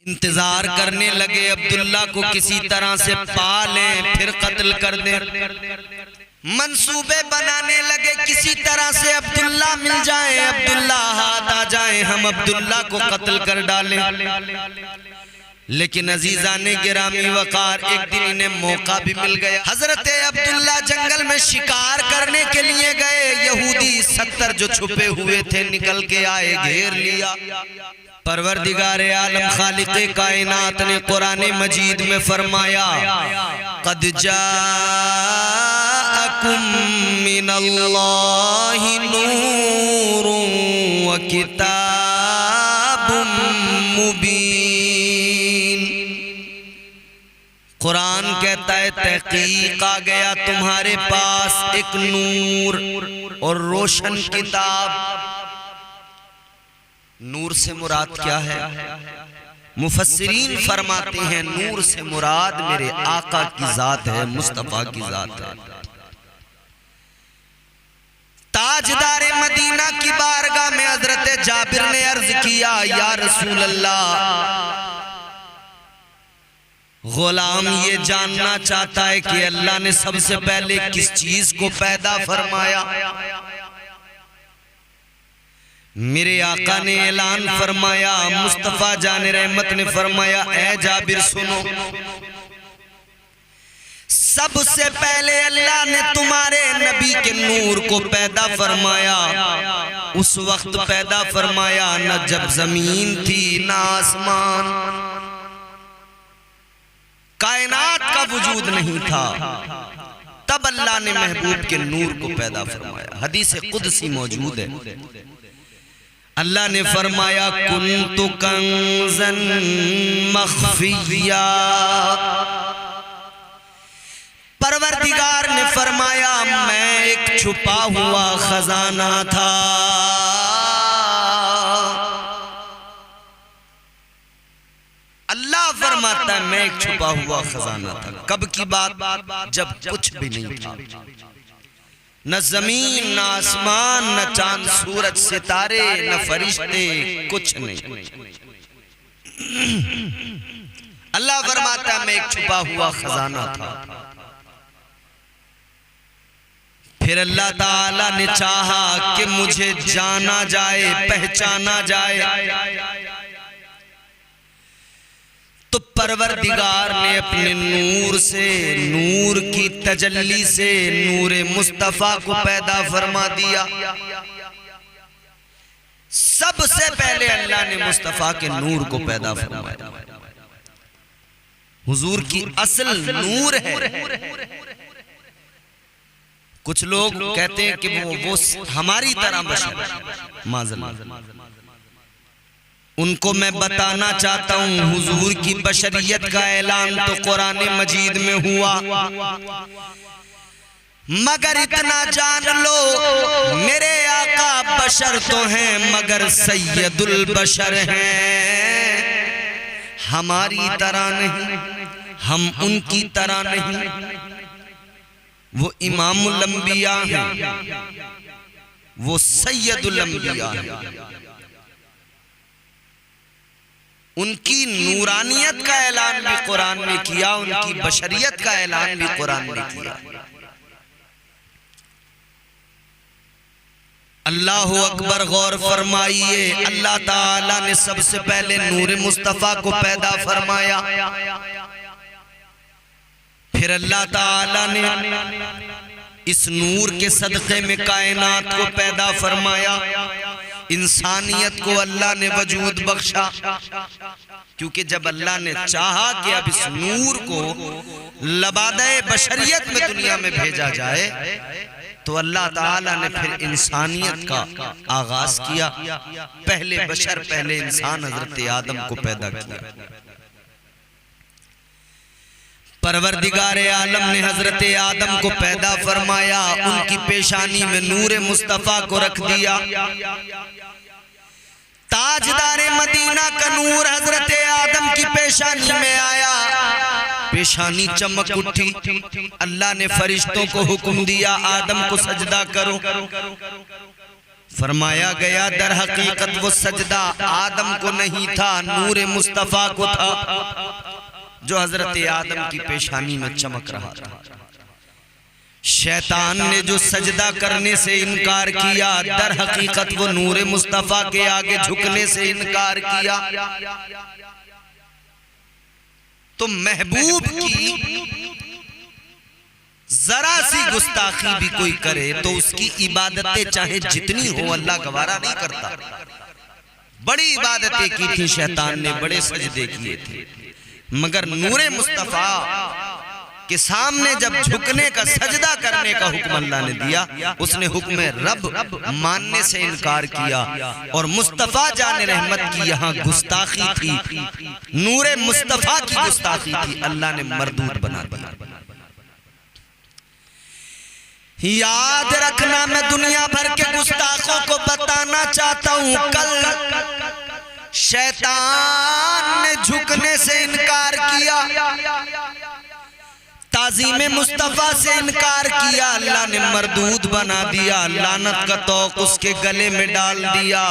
इंतजार करने लगे अब्दुल्ला को किसी तरह से पा लें फिर कत्ल कर दें। मंसूबे बनाने लगे किसी तरह से अब्दुल्ला मिल जाए, अब्दुल्ला हाथ आ जाए, हम अब्दुल्ला को कत्ल कर डालें। लेकिन अजीजाने गिरामी वकार एक दिन इन्हें मौका भी मिल गया। हजरत अब्दुल्ला जंगल में शिकार करने के लिए गए। यहूदी 70 जो छुपे हुए थे निकल के आए, घेर लिया। परवरदिगारे आलम खालिक़े कायनात ने कुरान मजीद में फरमाया, क़द जाअकुम मिनल्लाहि नूरुन व किताबुम मुबीन। कुरान कहता है तहकीक आ गया तुम्हारे पास एक नूर और रोशन किताब। नूर से मुराद क्या है? मुफस्सिरीन फरमाते हैं नूर से मुराद मेरे आका की जात है, मुस्तफा की जात है। ताजदारे मदीना की बारगाह में हजरत जाबिर ने अर्ज किया, या रसूल अल्लाह, गुलाम ये जानना चाहता है कि अल्लाह ने सबसे पहले किस चीज को पैदा फरमाया। मेरे आका ने ऐलान फरमाया, मुस्तफा जाने रहमत ने फरमाया, ऐ जाबिर सुनो, सबसे पहले अल्लाह ने तुम्हारे नबी के नूर को पैदा फरमाया। उस वक्त पैदा फरमाया न जब जमीन थी न आसमान, कायनात का वजूद नहीं था, तब अल्लाह ने महबूब के नूर को पैदा फरमाया। हदीस कुदसी मौजूद है, अल्लाह ने फरमाया कुन्तु कंज़न मख़फ़िया। परवरदिगार ने फरमाया मैं एक छुपा हुआ खजाना था। अल्लाह फरमाता है मैं एक छुपा हुआ खजाना था। कब की बात? जब कुछ भी नहीं था, न जमीन न आसमान न चांद सूरज सितारे न फरिश्ते, कुछ नहीं। अल्लाह फरमाता मैं एक छुपा हुआ खजाना था। फिर अल्लाह ताला ने चाहा कि मुझे जाना जाए, पहचाना जाए, तो परवरदिगार ने अपने नूर से, नूर की तजल्ली से नूरे मुस्तफा को पैदा फरमा दिया। सबसे पहले अल्लाह ने मुस्तफा के नूर को पैदा फरमाया। हुजूर की असल नूर है। कुछ लोग कहते हैं कि वो हमारी तरह बशर है, माज़अल्लाह। उनको मैं बताना चाहता हूँ हुजूर की बशरियत का ऐलान तो कुरान मजीद में हुआ, मगर इतना जान लो मेरे आका बशर तो हैं मगर सैयदुल बशर हैं। हमारी तरह नहीं, हम उनकी तरह नहीं। वो इमामुल अंबिया हैं, वो सैयदुल अंबिया हैं। उनकी नूरानियत का ऐलान भी कुरान ने किया, उनकी बशरियत का ऐलान भी कुरान ने किया। अल्लाह अकबर, गौर फरमाइए, अल्लाह ताला ने सबसे पहले नूर मुस्तफा को पैदा फरमाया। फिर अल्लाह ताला ने इस नूर के सदक़े में कायनात को पैदा फरमाया। इंसानियत को अल्लाह ने वजूद बख्शा, क्योंकि जब अल्लाह ने चाहा कि अब इस नूर को लबादे बशरियत में दुनिया में भेजा जाए, तो अल्लाह ताला ने फिर इंसानियत का आगाज किया। पहले बशर, पहले इंसान हजरत आदम को पैदा किया। परवरदिगारे आलम ने हजरत आदम को पैदा फरमाया, उनकी पेशानी में नूर मुस्तफा को रख दिया। ताजदारे मदीना का नूर हजरत आदम की पेशानी में आया, पेशानी चमक उठी। अल्लाह ने फरिश्तों को हुक्म दिया आदम को सजदा करो। फरमाया गया दर हकीकत वो सजदा आदम को नहीं था, नूर मुस्तफा को था, जो हजरत आदम की पेशानी में चमक रहा था। शैतान ने जो सजदा करने से इनकार किया, दर हकीकत वो नूर मुस्तफा के आगे झुकने से इनकार किया। तो महबूब की जरा सी गुस्ताखी भी कोई करे तो उसकी इबादतें चाहे जितनी हो अल्लाह गवारा नहीं करता। बड़ी इबादतें की थी शैतान ने, बड़े सजदे किए थे, मगर नूरे मुस्तफा के सामने जब झुकने का सजदा करने का हुक्म अल्लाह ने दिया, उसने हुक्म रब मानने से इनकार किया। और मुस्तफा जाने रहमत की यहाँ गुस्ताखी थी, नूरे मुस्तफा की गुस्ताखी थी, अल्लाह ने मरदूद बना दिया। याद रखना, मैं दुनिया भर के गुस्ताखों को बताना चाहता हूं, कल शैतान ने झुकने से इनकार किया, ताज़ीम मुस्तफा से इनकार किया, अल्लाह ने मरदूद बना दिया, लानत का तौक उसके गले में डाल दिया।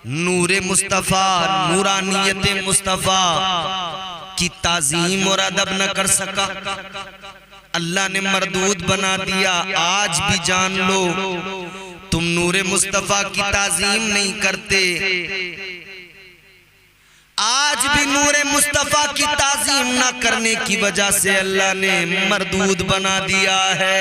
नूरे मुस्तफा, नूरानियत मुस्तफा की ताज़ीम और अदब न कर सका, अल्लाह ने मरदूद बना दिया। आज भी जान लो, तुम नूरे मुस्तफा की ताज़ीम नहीं करते, आज भी नूरे मुस्तफा की ताज़ीम ना करने की वजह से अल्लाह ने मरदूद बना दिया है।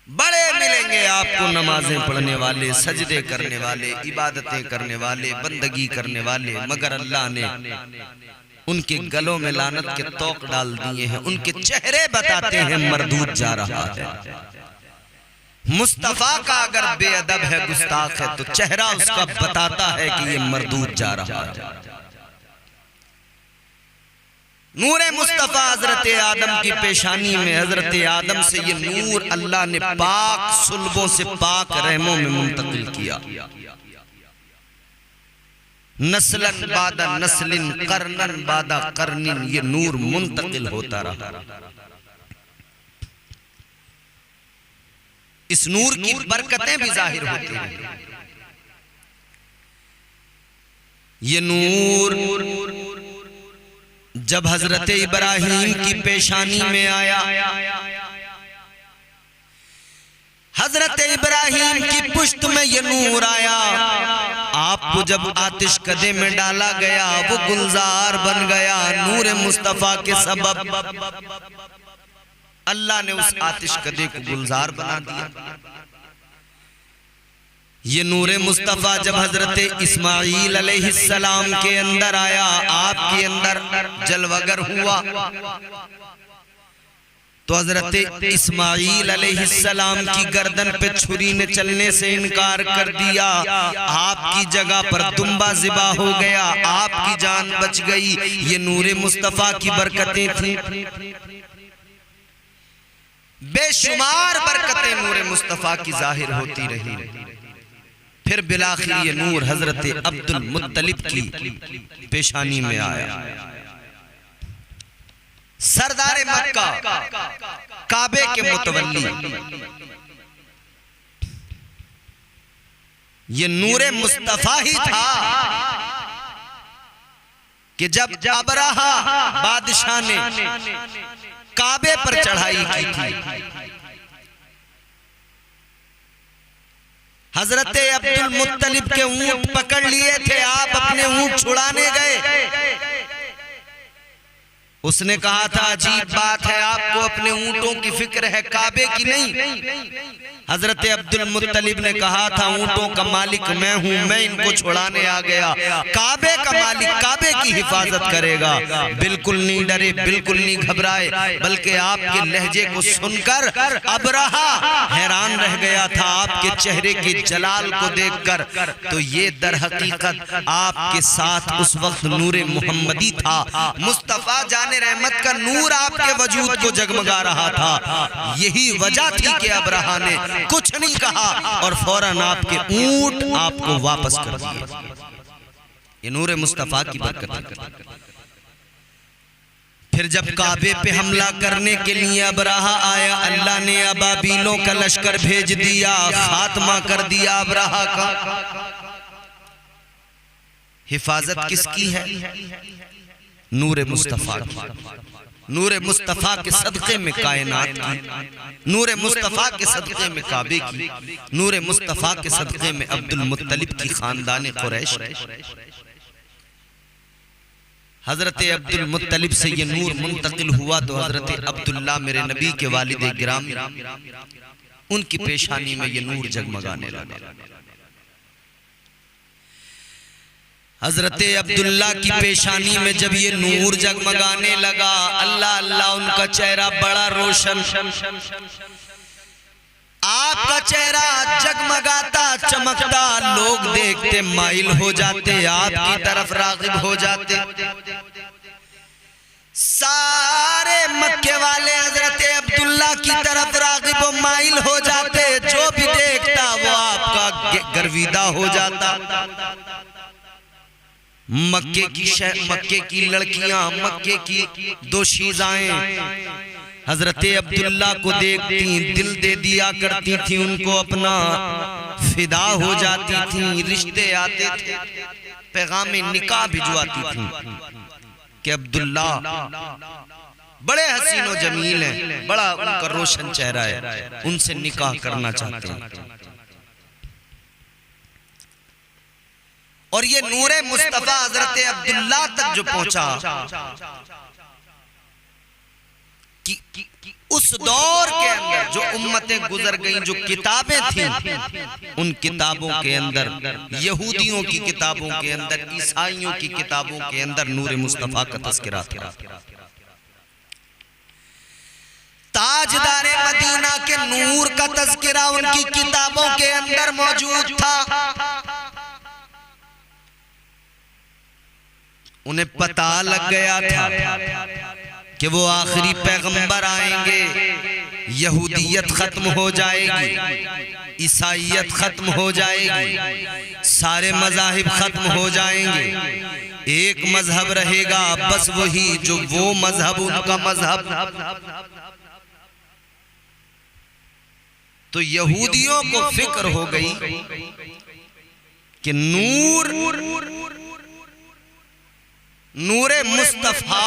बड़े मिलेंगे आपको नमाजें पढ़ने वाले, सजदे करने वाले, इबादतें करने वाले, बंदगी करने वाले, मगर अल्लाह ने उनके गलों में लानत के तौक डाल दिए हैं। उनके चेहरे बताते हैं मरदूद जा रहा है। मुस्तफा का अगर बेअदब है, गुस्ताख है, तो चेहरा उसका बताता है कि ये मरदूद जा रहा है। नूरे मुस्तफा हजरत आदम की पेशानी में, हजरत आदम से ये नूर अल्लाह ने पाक सुल्बों से पाक रहमों में मुंतकिल किया। नस्लन बादा नस्लिन, करनन बादा करनिन, ये नूर मुंतकिल होता रहा। इस नूर की बरकतें भी जाहिर होती हैं। ये नूर जब हजरत इब्राहीम की पेशानी में आया, हजरत इब्राहीम की पुश्त में ये नूर आया। आपको जब आतिश कदे में डाला गया, वो गुलजार बन गया नूर मुस्तफा के सबब। अल्लाह ने उस आतिश कदे को गुलजार बना दिया। ये नूर मुस्तफा जब हजरत इस्माईल अलैहिस्सलाम के अंदर आया, आपके अंदर जलवगर हुआ, तो हजरत इस्माईल अलैहिस्सलाम की गर्दन पे छुरी ने चलने से इनकार कर दिया। आपकी जगह पर दुम्बा ज़िबा हो गया, आपकी जान बच गई। ये नूर मुस्तफा की बरकतें थी। बेशुमार बरकतें नूर मुस्तफा की जाहिर होती रही। फिर बिलाखिर ये नूर हजरत अब्दुल मुत्तलिब की पेशानी में आया। सरदार मक्का, काबे के मुतवल्ली, ये नूरे मुस्तफा ही था कि जब अबरहा बादशाह ने काबे पर चढ़ाई की थी, हजरत अब्दुल मुत्तलिब के ऊंट पकड़ लिए थे, आप अपने ऊंट छुड़ाने गए। उसने कहा था अजीब बात है, आपको अपने ऊंटों की फिक्र है, काबे की नहीं। हजरत अब्दुल मुत्तलिब ने कहा था ऊंटों का मालिक मैं हूं, मैं इनको छुड़ाने आ गया, काबे का मालिक काबे की हिफाजत करेगा। बिल्कुल नहीं डरे, बिल्कुल नहीं घबराए, बल्कि आपके लहजे को सुनकर अबरहा हैरान रह गया था आपके चेहरे के जलाल को देखकर। तो ये दर हकीकत आपके साथ उस वक्त नूरे मुहम्मदी था। मुस्तफा जाने रहमत का नूर आपके वजूद को जगमगा रहा था। यही वजह थी कि अबरहा ने कुछ नहीं कहा और फौरन आपके ऊंट आपको वापस कर दिए। ये नूरे मुस्तफा की बरकत है। फिर जब काबे पे हमला करने के लिए अबराहा आया, अल्लाह ने अबाबीलों का लश्कर भेज दिया, खात्मा कर दिया अबराहा का। हिफाजत किसकी है? नूरे मुस्तफा की। नूरे मुस्तफा के सदक़े में कायनात की, नूरे मुस्तफा के सदक़े में काबे की, नूरे मुस्तफा के सदक़े में अब्दुल मुत्तलिब की खानदान कुरैश। हजरत अब्दुल मुत्तलिब से ये नूर मुंतकिल हुआ तो हजरत अब्दुल्ला मेरे नबी के वालिद गिरामी, उनकी पेशानी में ये नूर जगमगाने लगा। हजरत अब्दुल्ला की पेशानी में जब ये नूर जगमगाने लगा, अल्लाह अल्लाह उनका चेहरा बड़ा रोशन, आपका चेहरा जगमगाता चमकता, लोग देखते माइल हो जाते, आपकी तरफ राग़िब हो जाते। सारे मक्के वाले हजरत अब्दुल्ला की तरफ राग़िब व माइल हो जाते, जो भी देखता वो आपका गर्विदा हो जाता। मक्के की लड़कियां, मक्के की दोशीज़ाएं हजरत अब्दुल्ला को देखती, दिल दे दिया करती थी, उनको अपना फिदा हो जाती थी। रिश्ते आते थे, पैगाम निकाह भिजवाती थी कि अब्दुल्ला बड़े हसीन व जमील हैं, बड़ा उनका रोशन चेहरा है, उनसे निकाह करना चाहते हैं। और ये नूरे मुस्तफा हजरत अब्दुल्ला तक जो पहुंचा कि उस दौर के अंदर जो उम्मतें गुजर गईं, जो किताबें थीं, उन किताबों के अंदर, यहूदियों की किताबों के अंदर, ईसाइयों की किताबों के अंदर नूरे मुस्तफा का तज़किरा था। ताजदारे मदीना के नूर का तज़किरा उनकी किताबों के अंदर मौजूद था। उन्हें पता लग गया था कि वो आखिरी पैगंबर आएंगे, यहूदियत खत्म हो जाएगी, ईसाइयत खत्म हो जाएगी, सारे मज़ाहिब खत्म हो जाएंगे, एक मजहब रहेगा, बस वही जो वो मजहब, उनका मजहब। तो यहूदियों को फिक्र हो गई कि नूरे मुस्तफा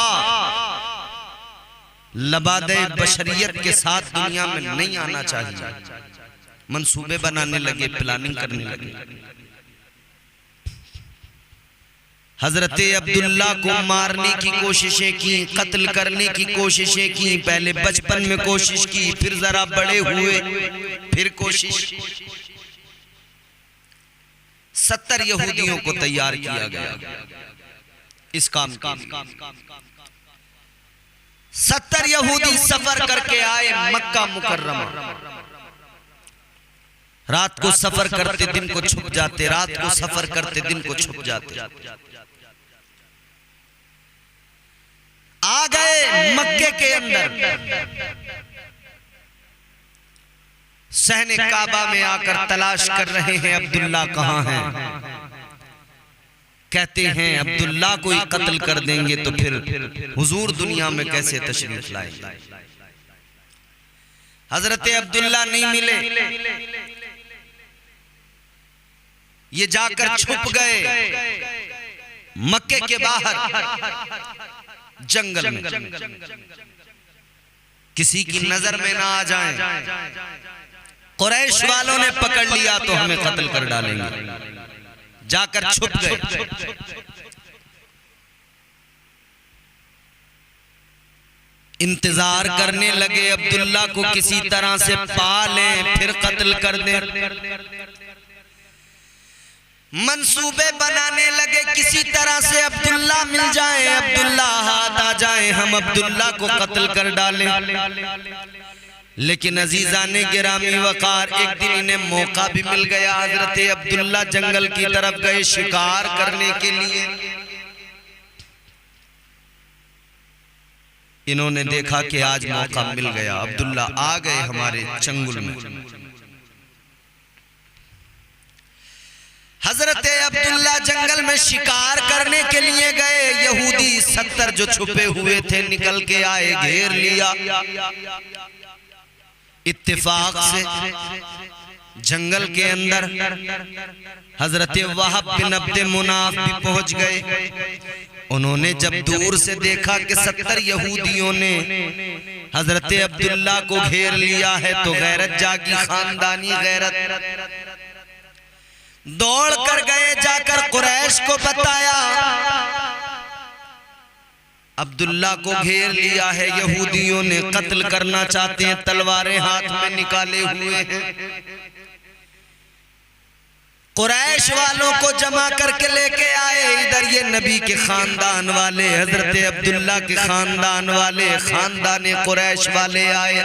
लबादे बशरियत के साथ दुनिया में नहीं आना चाहिए। मंसूबे बनाने लगे, प्लानिंग करने लगे। हजरत अब्दुल्ला को मारने की कोशिशें की, कत्ल करने की कोशिशें की। पहले बचपन में कोशिश की, फिर जरा बड़े हुए, फिर कोशिश। 70 यहूदियों को तैयार किया गया इस काम के लिए। 70 यहूदी सफर करके आए मक्का मुकर्रमा। रात को सफर करते, दिन को छुप जाते, रात को सफर करते, दिन को छुप जाते। आ गए मक्के के अंदर, सहने काबा में आकर तलाश कर रहे हैं अब्दुल्ला कहां हैं। कहते हैं अब्दुल्ला को ही कत्ल कर देंगे तो फिर हुजूर दुनिया में कैसे तशरीफ लाएंगे। हजरत अब्दुल्ला नहीं मिले, ये जाकर छुप गए मक्के के बाहर जंगल में, किसी की नजर में ना आ जाएं। कुरैश वालों ने पकड़ लिया तो हमें कत्ल कर डालेंगे, जाकर छुप गए। इंतजार करने लगे अब्दुल्ला को किसी तरह से पा लें, फिर कत्ल कर दें। मंसूबे बनाने लगे किसी तरह से अब्दुल्ला मिल जाए, अब्दुल्ला हाथ आ जाए, हम अब्दुल्ला को कत्ल कर डालें। लेकिन अजीजाने गिरामी वकार, एक दिन इन्हें मौका भी मिल गया। हजरत अब्दुल्ला जंगल की तरफ गए शिकार करने के लिए। इन्होंने देखा कि आज मौका मिल गया, अब्दुल्ला आ गए हमारे चंगुल में। हजरत अब्दुल्ला जंगल में शिकार करने के लिए गए। यहूदी 70 जो छुपे हुए थे निकल के आए, घेर लिया। इत्तेफाक से जंगल के अंदर हजरत वहाब बिन अब्द मुनाफ भी पहुंच गए। उन्होंने जब दूर से देखा कि 70 यहूदियों ने हजरत अब्दुल्ला को घेर लिया है तो गैरत जागी, खानदानी गैरत। दौड़ कर गए, जाकर कुरैश को बताया अब्दुल्ला को घेर लिया है, यहूदियों ने कत्ल करना चाहते हैं, तलवारें हाथ में निकाले हुए हैं। कुरैश वालों को जमा करके लेके आए। इधर ये नबी के खानदान वाले, हजरत अब्दुल्ला के खानदान वाले, खानदान कुरैश वाले आए।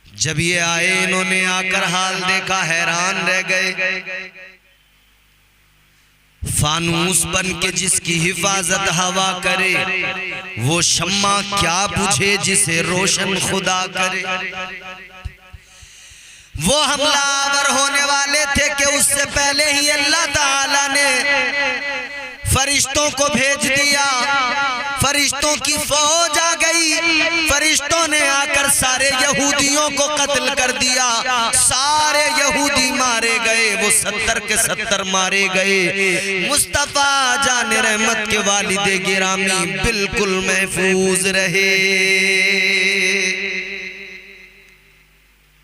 जब ये आए, इन्होंने आकर हाल देखा, हैरान रह गए। फानूस बन के जिसकी हिफाजत हवा करे, वो शम्मा क्या बुझे जिसे रोशन खुदा करे। वो हमलावर होने वाले थे कि उससे पहले ही अल्लाह ताला ने फरिश्तों को भेज दिया। फरिश्तों की फौज आ गई। फरिश्तों ने आकर सारे यहूदियों को कत्ल कर दिया। सारे यहूदी मारे गए, वो 70 के 70 मारे गए। मुस्तफा जान रहमत के वालिदे गिरामी बिल्कुल महफूज रहे।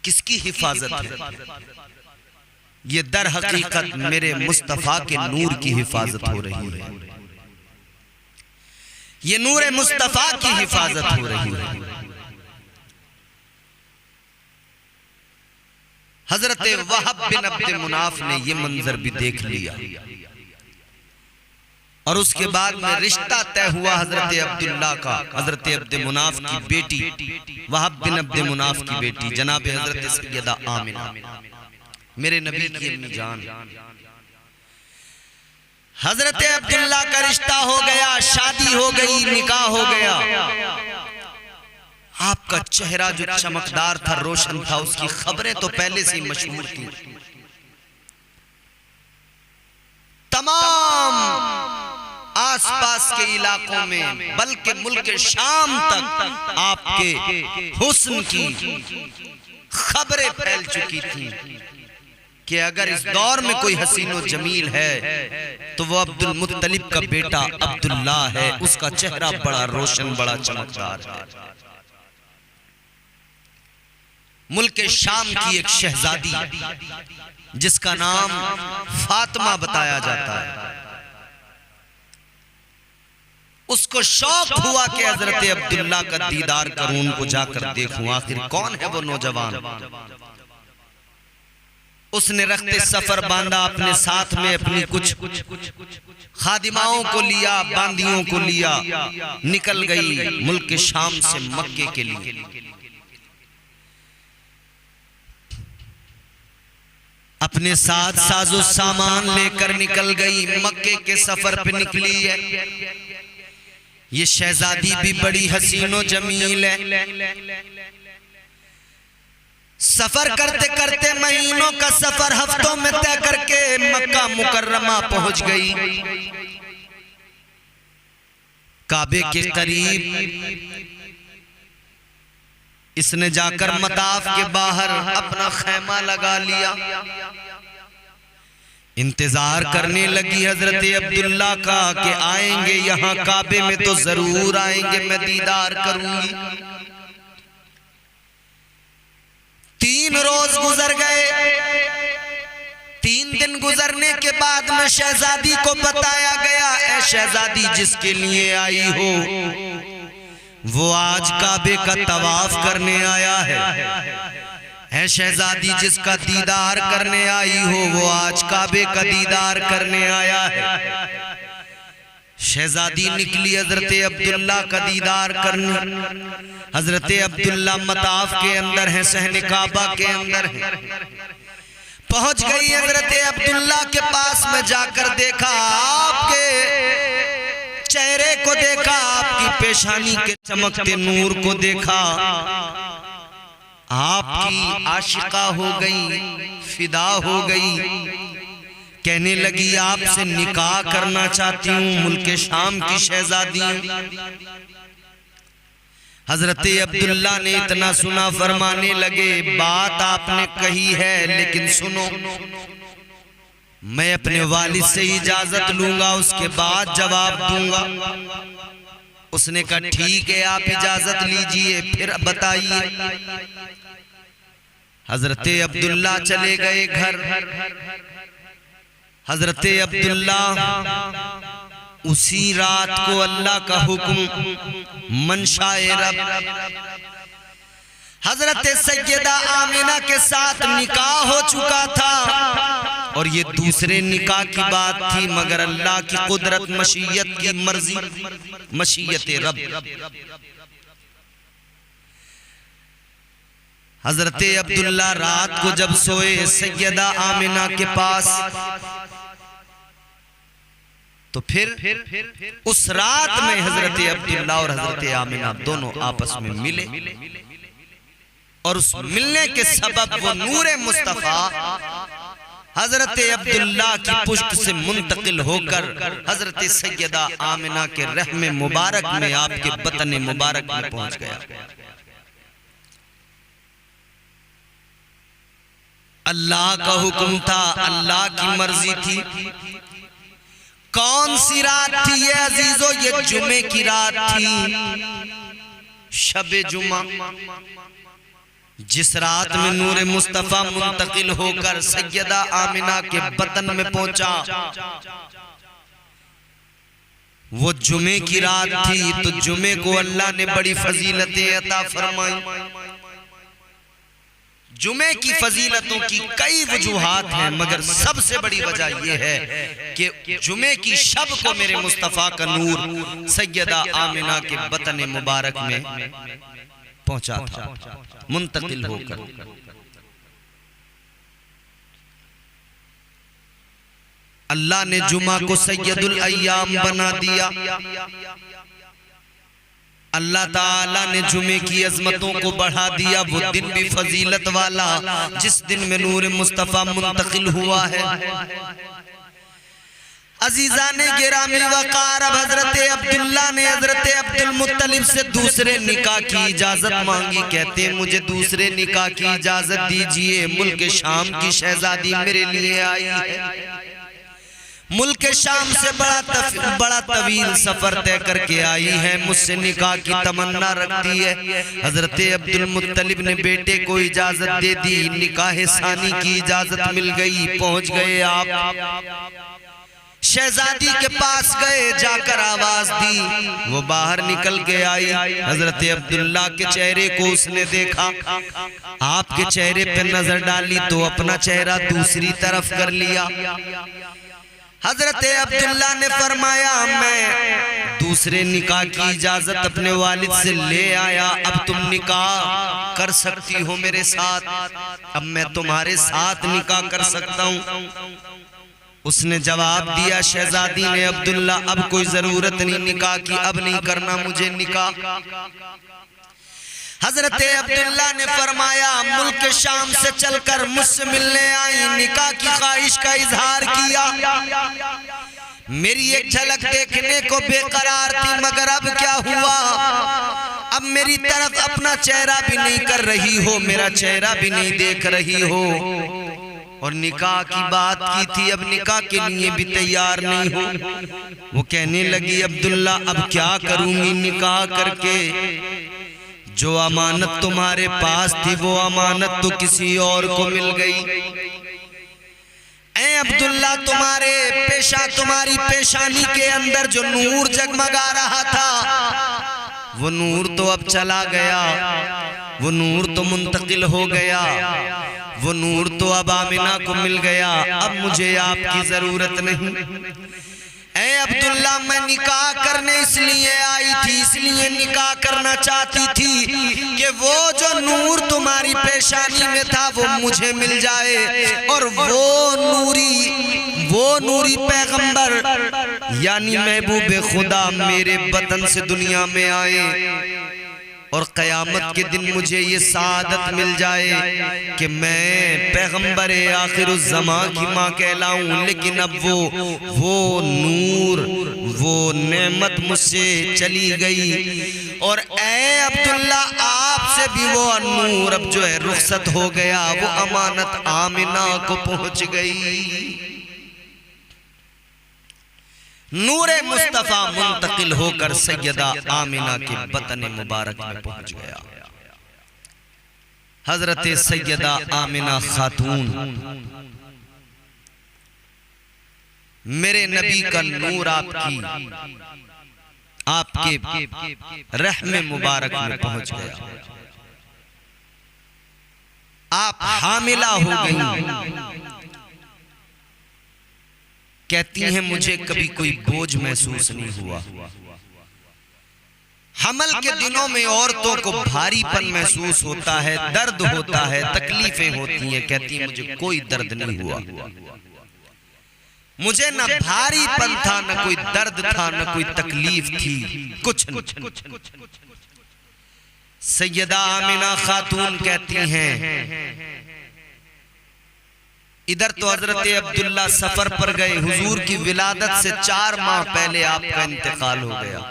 किसकी हिफाजत है? ये दर हकीकत मेरे मुस्तफा के नूर की हिफाजत हो रही है। ये नूर मुस्तफा की हिफाजत हो रही है। हजरत वहाब बिन अब्द मुनाफ ने ये मंजर भी देख लिया और उसके बाद में रिश्ता तय हुआ हजरत अब्दुल्ला का, हजरत अब्द मुनाफ की बेटी, वहाब बिन अब्द मुनाफ की बेटी जनाब हजरत सैयदा आमिना, मेरे नबी की अम्मी जान। हजरत अब्दुल्ला का रिश्ता हो गया, शादी हो गई, निकाह हो गया। आपका चेहरा जो चमकदार था, रोशन था, उसकी खबरें तो पहले से ही मशहूर थी। तमाम आसपास के इलाकों में, बल्कि मुल्क शाम तक आपके हुस्न की खबरें फैल चुकी थी कि अगर इस दौर में कोई हसीनो जमील है तो वो अब्दुल मुत्तलिब का बेटा अब्दुल्ला है। उसका चेहरा बड़ा रोशन, बड़ा चमकदार है। मुल्क शाम की एक शहजादी जिसका नाम फातिमा बताया जाता है, उसको शौक हुआ कि हजरत अब्दुल्ला का दीदार करूं, उनको जाकर देखूं, आखिर कौन है वो नौजवान। उसने रखते सफर बांधा, अपने साथ में अपनी कुछ खादिमाओं को लिया, बांदियों को लिया, निकल गई मुल्क शाम से मक्के के लिए। अपने साथ साजो सामान लेकर निकल गई, मक्के के सफर पे निकली है। ये शहजादी भी बड़ी हसीनो जमील है। सफर करते करते महीनों का सफर हफ्तों में तय करके मक्का मुकर्रमा पहुंच गई। काबे के करीब इसने जाकर मताफ के बाहर अपना खैमा लगा लिया। इंतजार करने लगी हजरत अब्दुल्ला का कि आएंगे यहाँ काबे में तो जरूर आएंगे, मैं दीदार करूंगी। 3 रोज गुजर गए। 3 दिन गुजरने के बाद में शहजादी को बताया गया, ऐ शहजादी जिसके लिए आई हो वो आज काबे का तवाफ करने आया है शहजादी जिसका दीदार करने आई हो वो आज काबे का दीदार करने आया है। शहजादी निकली हजरत अब्दुल्ला का दीदार करने। हजरत अब्दुल्ला मताफ के अंदर है, सहने काबा के अंदर है। पहुंच गई हजरत अब्दुल्ला के पास में, जाकर देखा, आपके चेहरे को देखा, आपकी पेशानी के चमकते नूर को देखा। आपकी आशिका हो गई, फिदा हो गई। कहने लगी आपसे निकाह करना चाहती हूँ, मुल्क शाम की शहजादी। हजरत अब्दुल्ला ने इतना सुना, फरमाने लगे बात आपने कही है, लेकिन सुनो, मैं अपने वालिद से इजाजत लूंगा, उसके बाद जवाब दूंगा। उसने कहा ठीक है, आप इजाजत लीजिए, फिर बताइए। हजरत अब्दुल्ला चले गए घर। हजरत अब्दुल्ला उसी रात को अल्लाह का हुक्म मनशाए रब हजरत सैयदा आमिना के साथ निकाह हो चुका था, और ये दूसरे निकाह की बात थी, मगर अल्लाह की कुदरत, मशीयत की मर्जी, मशीयत रब। हजरत अब्दुल्ला रात को जब सोए सैयदा आमिना के पास, तो फिर उस रात में हजरत अब्दुल्ला और हजरत आमिना दोनों आपस में मिले, और उस मिलने के सबब वो नूरे मुस्तफा हजरत अब्दुल्ला की पुश्त से मुंतकिल होकर हजरत सैयदा आमिना के रहम मुबारक में, आपके बतन मुबारक में पहुंच गया। अल्लाह का हुक्म था, अल्लाह की मर्जी थी। कौन सी रात थी ये अजीजों? ये जुमे की रात थी, शबे जुमा, जिस रात में नूरे मुस्तफा मुंतकिल होकर सैयदा आमिना के बतन में पहुंचा, वो जुमे की रात थी। तो जुमे को अल्लाह ने बड़ी फजीलतें अता फरमाई। जुमे की फजीलतों की कई वजूहात हैं, मगर सबसे बड़ी वजह यह है कि जुमे की शब को मेरे मुस्तफा का नूर सैयदा आमिना के बतन मुबारक में पहुंचा था, मुंतकिल होकर। अल्लाह ने जुमा को सैयदुल अय्याम बना दिया। अल्लाह ताला ने जुमे की अजमतों को बढ़ा दिया। वो दिन भी फजीलत वाला जिस दिन में नूर मुस्तफा मुंतकिल हुआ है। अजीजाने गिरामी वकार, अब हजरत अब्दुल्ला ने हजरत अब्दुल मुत्तलिब से दूसरे निकाह की इजाजत मांगी। कहते हैं मुझे दूसरे निकाह की इजाजत दीजिए, मुल्क शाम की शहजादी मेरे लिए आई है। मुल्क शाम से बड़ा तवील सफर तय करके आई है, मुझसे निकाह की तमन्ना रखती है। हजरत अब्दुल मुत्तलिब ने बेटे को इजाजत दे दी, निकाह सानी की इजाजत मिल गई। पहुंच गए आप शहजादी के पास गए, जाकर आवाज दी, वो बाहर निकल के आई। हजरत अब्दुल्ला के चेहरे को उसने देखा, आपके चेहरे पे नजर डाली तो अपना चेहरा दूसरी तरफ कर लिया। हजरत अब्दुल्ला ने फरमाया मैं दूसरे निकाह की इजाजत अपने वालिद से ले आया, अब तुम निकाह कर सकती हो मेरे साथ, अब मैं तुम्हारे साथ निकाह कर सकता हूँ। उसने जवाब दिया, शहजादी ने, अब्दुल्ला अब कोई जरूरत नहीं निकाह की, अब नहीं करना मुझे निकाह। हजरत अब्दुल्ला ने फरमाया मुल्क शाम से चलकर मुझसे मिलने आई, निकाह की ख्वाहिश का इजहार किया। मेरी एक झलक देखने को बेकरार थी, मगर अब क्या हुआ? अब मेरी तरफ अपना चेहरा भी नहीं कर रही हो, मेरा चेहरा भी नहीं देख रही हो, और निकाह की बात की थी, अब निकाह के लिए भी तैयार नहीं हो। वो कहने लगी अब्दुल्ला अब क्या करूंगी निकाह करके? जो अमानत तुम्हारे पास थी वो अमानत तो किसी और को मिल गई। ऐ अब्दुल्ला, तुम्हारे पेशा, तुम्हारी पेशानी के अंदर जो नूर जगमगा रहा था वो नूर तो अब चला गया, वो नूर तो मुंतकिल हो गया, वो नूर तो अब आमिना को मिल गया, अब मुझे आपकी जरूरत नहीं। ऐ अब्दुल्ला, मैं निकाह करने इसलिए आई थी, इसलिए निकाह करना चाहती थी कि वो जो नूर तुम्हारी पेशानी में था वो मुझे मिल जाए, और वो नूरी पैगंबर यानी महबूब खुदा मेरे बतन से दुनिया में आए। और क़यामत के दिन मुझे ये सादत मिल जाए कि मैं पैगंबर आखिरुज़्ज़मां की माँ कहलाऊं, लेकिन अब वो नूर, वो नेमत मुझसे चली गई। और ऐ अब्दुल्ला, आपसे भी वो नूर अब जो है रुखसत हो गया, वो अमानत आमिना को पहुंच गई। नूरे मुस्तफा मुंतकिल होकर सैयदा आमिना के बतन मुबारक में पहुंच गया। हजरत सैयदा आमिना खातून, मेरे नबी का नूर आपके रहम मुबारक में पहुंच गया। आप हामिला हो गई। कहती हैं मुझे कभी कोई बोझ महसूस नहीं हुआ। हमल के दिनों में औरतों को भारीपन महसूस होता है, दर्द होता है, तकलीफें होती हैं। कहती हैं मुझे कोई दर्द नहीं हुआ। मुझे न भारीपन था, न कोई दर्द था, न कोई तकलीफ थी, कुछ नहीं। सैयदा आमिना खातून कहती हैं इधर तो हजरत अब्दुल्ला सफर पर गए, हुजूर की विलादत से 4 माह पहले आपका इंतकाल हो गया।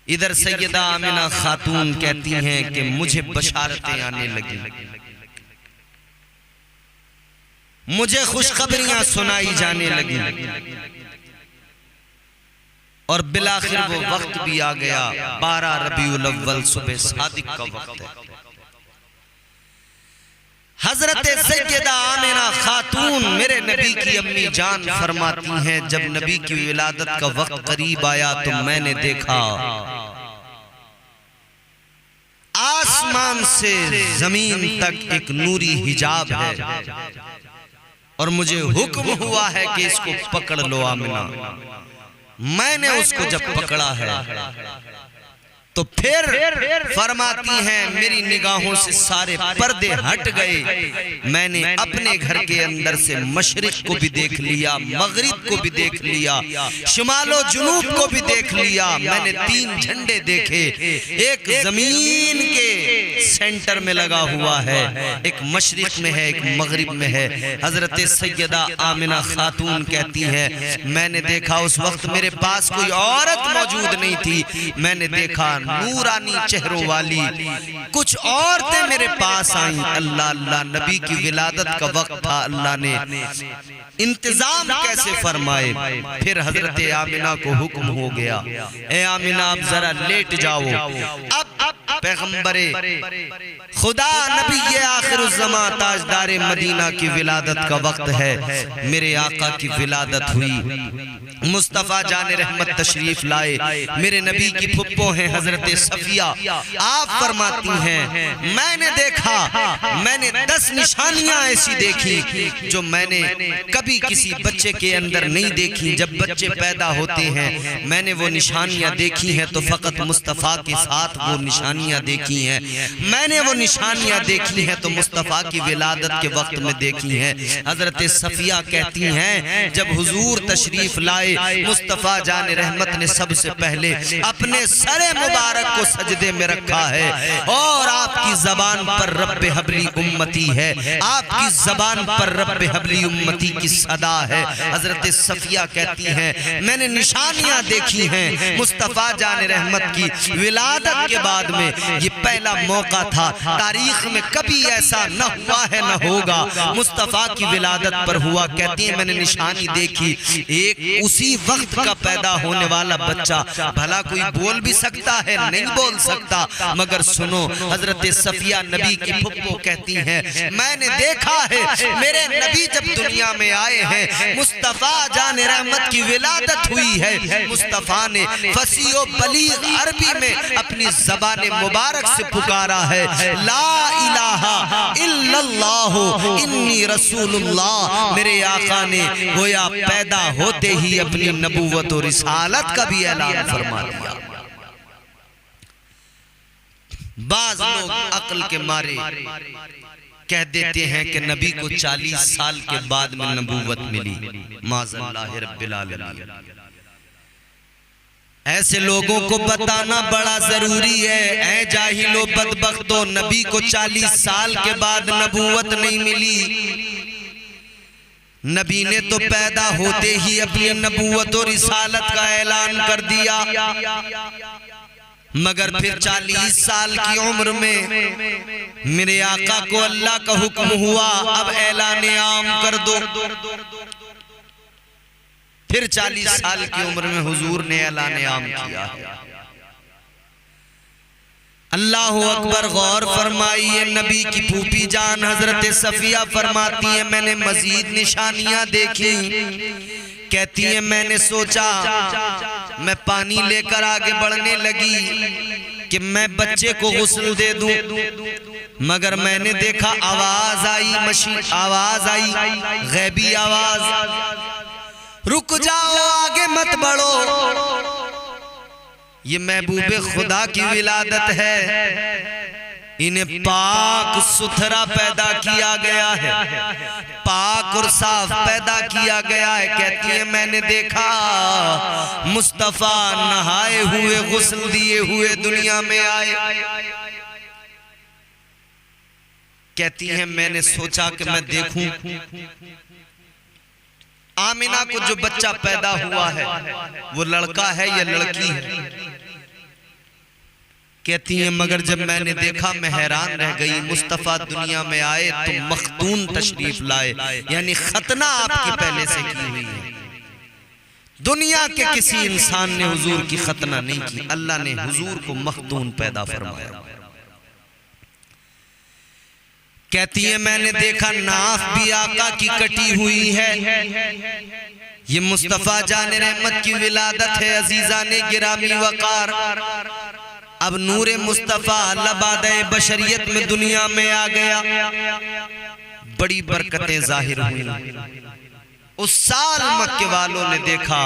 इधर सैयदा आमिना खातून कहती हैं कि मुझे बशारतें आने लगी, मुझे खुशखबरियां सुनाई जाने लगी। और बिलाखिर वो वक्त भी आ गया, 12 रबीउल अव्वल सुबह सादिक का वक्त है। हजरत सैयदा आमिना खातून मेरे नबी की अम्मी जान फरमाती हैं, जब नबी की विलादत का वक्त करीब आया तो मैंने देखा आसमान से जमीन तक एक नूरी हिजाब है और मुझे हुक्म हुआ है कि इसको पकड़ लो आमिना। मैंने उसको जब पकड़ा है तो फिर फरमाती हैं मेरी निगाहों से सारे पर्दे हट गए। मैंने अपने घर के अंदर से मशरिक को भी देख लिया, मगरिब को भी देख लिया, शुमालो जुनूब को भी देख लिया। मैंने 3 झंडे देखे, एक जमीन के सेंटर में लगा हुआ है, एक मशरिक में है, एक मगरिब में है। हजरत सैयदा आमिना खातून कहती है मैंने देखा उस वक्त मेरे पास कोई औरत मौजूद नहीं थी। मैंने देखा नूरानी चेहरों वाली कुछ औरतें मेरे पास आईं। अल्लाह अल्लाह, नबी की विलादत का वक्त था, अल्लाह ने इंतजाम कैसे फरमाए। फिर हजरत आमिना को हुक्म हो गया, ए आमिना आप जरा लेट जाओ। अब पैगंबरे खुदा नबी ये आखिरुज़्ज़मां ताजदारे मदीना की विलादत का वक्त है। मेरे आका की विलादत हुई, मुस्तफ़ा जाने रहमत तशरीफ लाए। मेरे नबी की फुप्पो हैं हजरत सफिया। आप फरमाती हैं मैंने देखा, मैंने 10 निशानियां ऐसी देखी जो मैंने कभी किसी बच्चे के अंदर नहीं देखी। जब बच्चे पैदा होते हैं मैंने वो निशानियां देखी हैं तो फकत मुस्तफ़ा के साथ वो निशानियां देखी हैं। मैंने वो निशानियां देखी हैं तो मुस्तफ़ा की विलादत के वक्त में देखी हैं। हजरत सफिया कहती हैं जब हुजूर तशरीफ लाए, मुस्तफ़ा जाने रहमत ने सबसे पहले अपने सरे मुबारक को सजदे में रखा है और आपकी जबान पर रब्बे हबली उम्मती है, आपकी जबान पर रब्बे हबली उम्मती की सदा है। हजरत सफिया कहती हैं मैंने निशानियां देखी हैं। मुस्तफ़ा जाने रहमत की विलादत के बाद में ये पहला मौका था, तारीख में कभी ऐसा न हुआ है न होगा, मुस्तफ़ा की विलादत पर हुआ। कहती है मैंने निशानी देखी, एक उसी वक्त का पैदा होने वाला बच्चा, भला कोई बोल भी सकता है? नहीं बोल सकता। मगर सुनो, हजरत सफिया नबी की फुप्पो कहती हैं मैंने देखा है मेरे नबी जब दुनिया में आए हैं, मुस्तफ़ा जाने रहमत की विलादत हुई है। मुस्तफ़ा ने फसीओ बलीग अरबी में अपनी ज़बान मुबारक से पुकारा है ला इलाहा इल्लल्लाह इन्नी रसूलुल्लाह। मेरे आका ने गोया पैदा होते ही अपनी नबूवत और रिसालत का भी ऐलान फरमा दिया। बाज लोग अक्ल के मारे कह देते हैं कि नबी को 40 साल के बाद में नबूवत मिली। माज़अल्लाह रब्बिल आलमीन। ऐसे लोगों को बताना बड़ा जरूरी है। ऐ जाहिलो बदबख्तो, नबी को 40 साल के बाद नबूवत नहीं मिली। नबी ने तो पैदा होते ही अपनी नबूवत और रिसालत का ऐलान कर दिया, मगर फिर 40 साल की उम्र में मेरे आका को अल्लाह का हुक्म हुआ, अब ऐलान आम कर दो। फिर 40 साल की उम्र में हुजूर ने ऐलान आम किया। अल्लाह अकबर। गौर फरमाइए, नबी की फूफी जान हजरत सफिया फरमाती है, मैंने मजीद निशानियां देखी। कहती है मैंने सोचा, मैं पानी लेकर आगे बढ़ने लगी कि मैं बच्चे को गुस्ल दे दूं, मगर मैंने देखा आवाज आई, मशीन आवाज आई, गैबी आवाज, रुक जाओ आगे मत बढ़ो, ये महबूबे खुदा की विलादत है, इन्हें पाक सुथरा पैदा किया गया है, पाक और साफ पैदा किया गया है। कहती है मैंने देखा मुस्तफा नहाए हुए गुस्ल दिए हुए दुनिया में आए। कहती है मैंने सोचा कि मैं देखूं आमिना को जो बच्चा पैदा हुआ है वो लड़का है या लड़की है। कहती है मगर जब मैंने देखा मैं हैरान रह गई, मुस्तफ़ा दुनिया में आए तो मखतून तशरीफ लाए, यानी खतना आपकी पहले से की हुई है। दुनिया के किसी इंसान ने हुजूर की खतना नहीं की, अल्लाह ने हुजूर को मखतून पैदा फरमाया। कहती है मैंने देखा नाफ भी आका की कटी हुई है, ये मुस्तफ़ा जाने रहमत की विलादत है। अजीजा ने गिरामी वकार, अब नूरे मुस्तफ़ा लबादे बशरियत में दुनिया में आ गया, बड़ी बरकतें जाहिर हुई। उस साल मक्के वालों ने देखा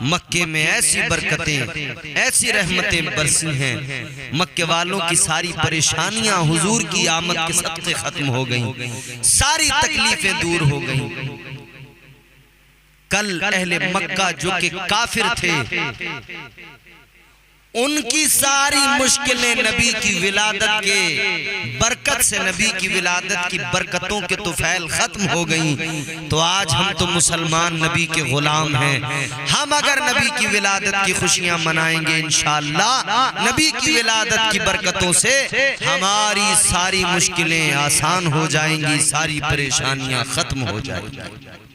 मक्के में ऐसी बरकतें, ऐसी रहमतें बरसी हैं, मक्के वालों की सारी परेशानियां हुजूर की आमद के सदक़े खत्म हो गईं, सारी तकलीफें दूर हो गईं। कल अहले मक्का जो कि काफिर थे, उनकी सारी मुश्किलें नबी की विलादत के बरकत से, नबी की विलादत की बरकतों के तुफैल खत्म हो गई। तो आज हम तो मुसलमान नबी के गुलाम हैं, हम अगर नबी की विलादत की खुशियां मनाएंगे इंशाअल्लाह नबी की विलादत की बरकतों से हमारी सारी मुश्किलें आसान हो जाएंगी, सारी परेशानियां खत्म हो जाएंगी।